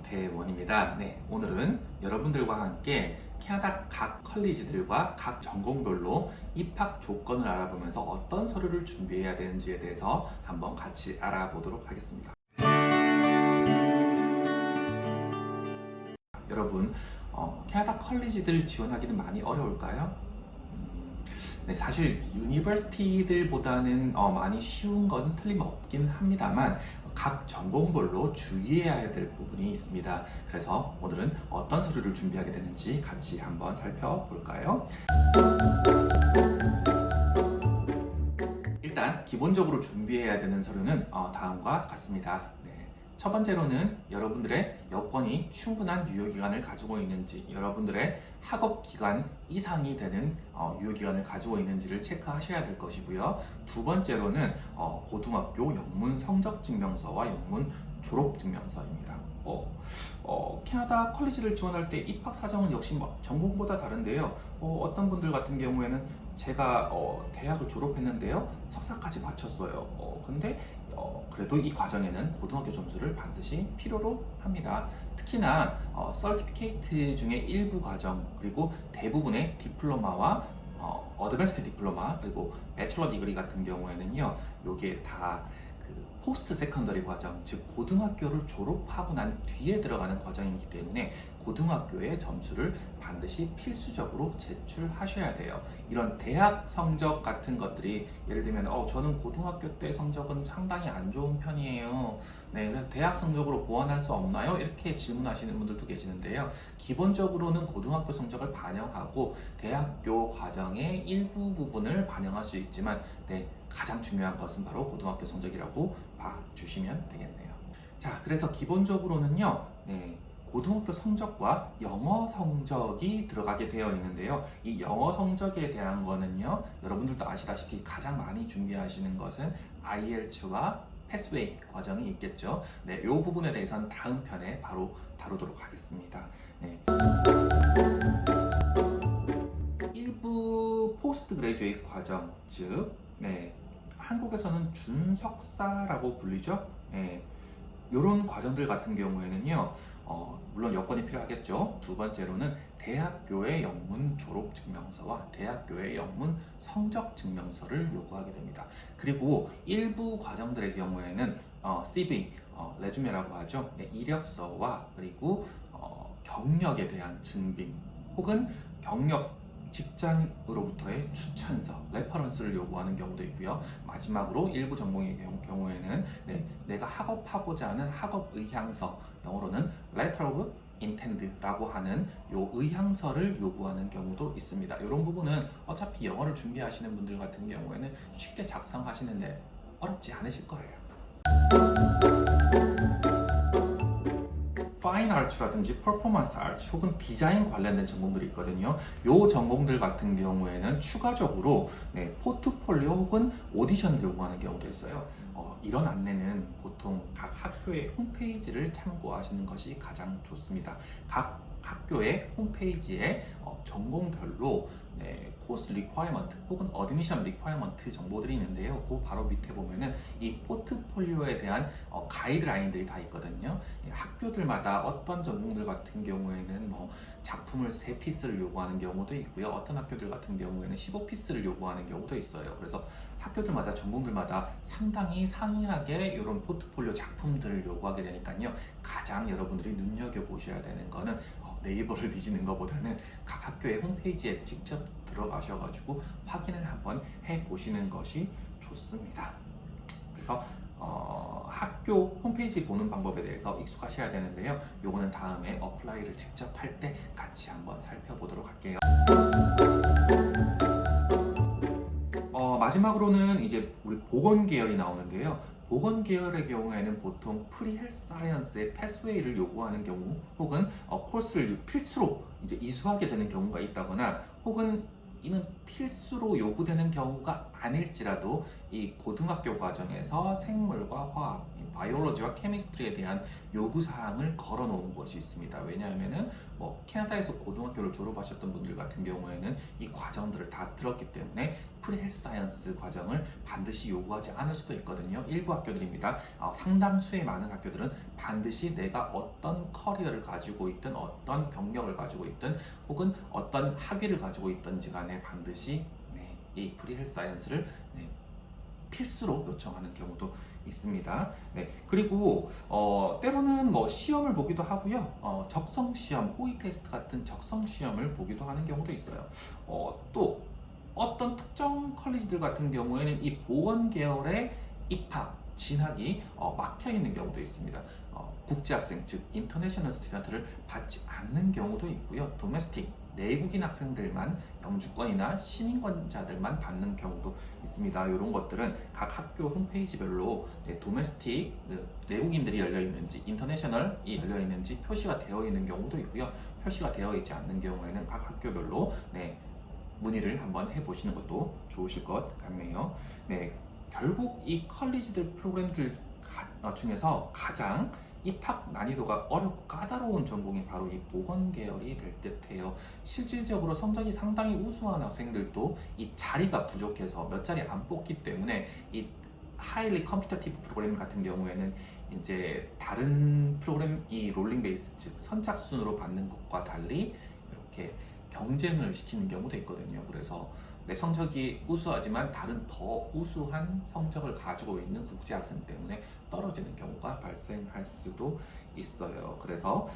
정태원입니다. 네, 오늘은 여러분들과 함께 캐나다 각 컬리지들과 각 전공별로 입학 조건을 알아보면서 어떤 서류를 준비해야 되는지에 대해서 한번 같이 알아보도록 하겠습니다. 여러분, 캐나다 컬리지들 지원하기는 많이 어려울까요? 네, 사실 유니버시티들보다는 많이 쉬운 건 틀림없긴 합니다만 각 전공별로 주의해야 될 부분이 있습니다. 그래서 오늘은 어떤 서류를 준비하게 되는지 같이 한번 살펴볼까요? 일단 기본적으로 준비해야 되는 서류는 다음과 같습니다. 네, 첫 번째로는 여러분들의 여건이 충분한 유효기간을 가지고 있는지, 여러분들의 학업기간 이상이 되는 유효기간을 가지고 있는지를 체크하셔야 될 것이고요. 두 번째로는 고등학교 영문 성적증명서와 영문 졸업증명서입니다. 캐나다 컬리지를 지원할 때 입학 사정은 역시 전공보다 다른데요. 어떤 분들 같은 경우에는 제가 대학을 졸업했는데요, 석사까지 마쳤어요. 근데 그래도 이 과정에는 고등학교 점수를 반드시 필요로 합니다. 특히나 서티피케이트 중에 일부 과정, 그리고 대부분의 디플로마와 어드밴스드 디플로마, 그리고 배첼러 디그리 같은 경우에는요, 요게 다 포스트 세컨더리 과정, 즉 고등학교를 졸업하고 난 뒤에 들어가는 과정이기 때문에 고등학교의 점수를 반드시 필수적으로 제출하셔야 돼요. 이런 대학 성적 같은 것들이, 예를 들면 저는 고등학교 때 성적은 상당히 안 좋은 편이에요. 네, 그래서 대학 성적으로 보완할 수 없나요? 이렇게 질문하시는 분들도 계시는데요. 기본적으로는 고등학교 성적을 반영하고 대학교 과정의 일부 부분을 반영할 수 있지만, 네, 가장 중요한 것은 바로 고등학교 성적이라고 봐주시면 되겠네요. 자, 그래서 기본적으로는요, 네, 고등학교 성적과 영어 성적이 들어가게 되어 있는데요. 이 영어 성적에 대한 거는요, 여러분들도 아시다시피 가장 많이 준비하시는 것은 IELTS와 패스웨이 과정이 있겠죠. 네, 이 부분에 대해서는 다음 편에 바로 다루도록 하겠습니다. 네. 일부 포스트 그레이주에이트 과정, 즉, 네, 한국에서는 준석사라고 불리죠. 네, 이런 과정들 같은 경우에는요, 물론 여건이 필요하겠죠. 두 번째로는 대학교의 영문 졸업증명서와 대학교의 영문 성적증명서를 요구하게 됩니다. 그리고 일부 과정들의 경우에는 CV, 레주메라고 하죠. 네, 이력서와 그리고 경력에 대한 증빙, 혹은 경력 직장으로부터의 추천서, 레퍼런스를 요구하는 경우도 있고요. 마지막으로 일부 전공의 경우에는 내가 학업하고자 하는 학업 의향서, 영어로는 Letter of Intent라고 하는 요 의향서를 요구하는 경우도 있습니다. 이런 부분은 어차피 영어를 준비하시는 분들 같은 경우에는 쉽게 작성하시는데 어렵지 않으실 거예요. 파인 아트라든지 퍼포먼스 아트 혹은 디자인 관련된 전공들이 있거든요. 이 전공들 같은 경우에는 추가적으로 포트폴리오 혹은 오디션을 요구하는 경우도 있어요. 이런 안내는 보통 각 학교의 홈페이지를 참고하시는 것이 가장 좋습니다. 각 학교의 홈페이지에 전공별로 코스 리퀘어먼트 혹은 어드미션 리퀘어먼트 정보들이 있는데요. 그 바로 밑에 보면은 이 포트폴리오에 대한 가이드라인들이 다 있거든요. 학교들마다 어떤 전공들 같은 경우에는 작품을 3피스를 요구하는 경우도 있고요. 어떤 학교들 같은 경우에는 15피스를 요구하는 경우도 있어요. 그래서 학교들마다, 전공들마다 상당히 상이하게 이런 포트폴리오 작품들을 요구하게 되니까요. 가장 여러분들이 눈여겨보셔야 되는 거는 네이버를 뒤지는 것보다는 각 학교의 홈페이지에 직접 들어가셔가지고 확인을 한번 해보시는 것이 좋습니다. 그래서 학교 홈페이지 보는 방법에 대해서 익숙하셔야 되는데요. 요거는 다음에 어플라이를 직접 할 때 같이 한번 살펴보도록 할게요. 마지막으로는 이제 우리 보건 계열이 나오는데요. 보건 계열의 경우에는 보통 프리 헬스 사이언스의 패스웨이를 요구하는 경우, 혹은 코스를 필수로 이제 이수하게 되는 경우가 있다거나, 혹은 이는 필수로 요구되는 경우가 아닐지라도 이 고등학교 과정에서 생물과 화학, 바이올로지와 케미스트리에 대한 요구사항을 걸어 놓은 것이 있습니다. 왜냐하면은 캐나다에서 고등학교를 졸업하셨던 분들 같은 경우에는 이 과정들을 다 들었기 때문에 프리헬스 사이언스 과정을 반드시 요구하지 않을 수도 있거든요. 일부 학교들입니다. 상당수의 많은 학교들은 반드시 내가 어떤 커리어를 가지고 있든 어떤 경력을 가지고 있든 혹은 어떤 학위를 가지고 있든지 간에 반드시 이 프리헬스 사이언스를 필수로 요청하는 경우도 있습니다. 그리고 때로는 뭐 시험을 보기도 하고요. 적성 시험, 호의 테스트 같은 적성 시험을 보기도 하는 경우도 있어요. 또 어떤 특정 컬리지들 같은 경우에는 이 보건 계열의 입학, 진학이 막혀 있는 경우도 있습니다. 국제학생, 즉 인터내셔널 스튜던트를 받지 않는 경우도 있고요. 도메스틱, 내국인 학생들만, 영주권이나 시민권자들만 받는 경우도 있습니다. 이런 것들은 각 학교 홈페이지별로 도메스틱, 내국인들이 열려 있는지, 인터내셔널이 열려 있는지 표시가 되어 있는 경우도 있고요. 표시가 되어 있지 않는 경우에는 각 학교별로 문의를 한번 해보시는 것도 좋으실 것 같네요. 결국 이 컬리지들 프로그램들 중에서 가장 입학 난이도가 어렵고 까다로운 전공이 바로 이 보건 계열이 될 듯해요. 실질적으로 성적이 상당히 우수한 학생들도 이 자리가 부족해서 몇 자리 안 뽑기 때문에 이 하이리 컴피터티브 프로그램 같은 경우에는 이제 다른 프로그램 이 롤링 베이스 즉 선착순으로 받는 것과 달리 이렇게 경쟁을 시키는 경우도 있거든요. 그래서 내 성적이 우수하지만 다른 더 우수한 성적을 가지고 있는 국제학생 때문에 떨어지는 경우가 발생할 수도 있어요. 그래서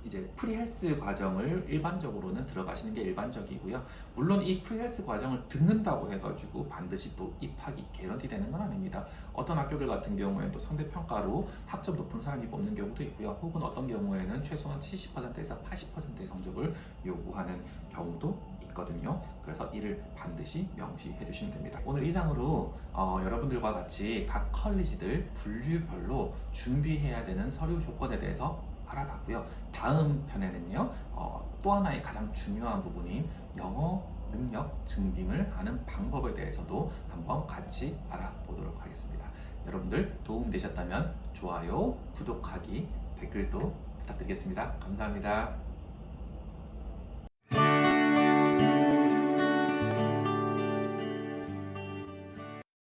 이제 프리헬스 과정을 일반적으로는 들어가시는 게 일반적이고요. 물론 이 프리헬스 과정을 듣는다고 해가지고 반드시 또 입학이 개런티 되는 건 아닙니다. 어떤 학교들 같은 경우에는 또 상대평가로 학점 높은 사람이 뽑는 경우도 있고요. 혹은 어떤 경우에는 최소한 70%에서 80%의 성적을 요구하는 경우도 있거든요. 그래서 이를 반드시 명시해 주시면 됩니다. 오늘 이상으로 여러분들과 같이 각 컬리지들 분류별로 준비해야 되는 서류 조건에 대해서 알아봤고요. 다음 편에는요, 또 하나의 가장 중요한 부분인 영어 능력 증빙을 하는 방법에 대해서도 한번 같이 알아보도록 하겠습니다. 여러분들 도움 되셨다면 좋아요, 구독하기, 댓글도 부탁드리겠습니다. 감사합니다.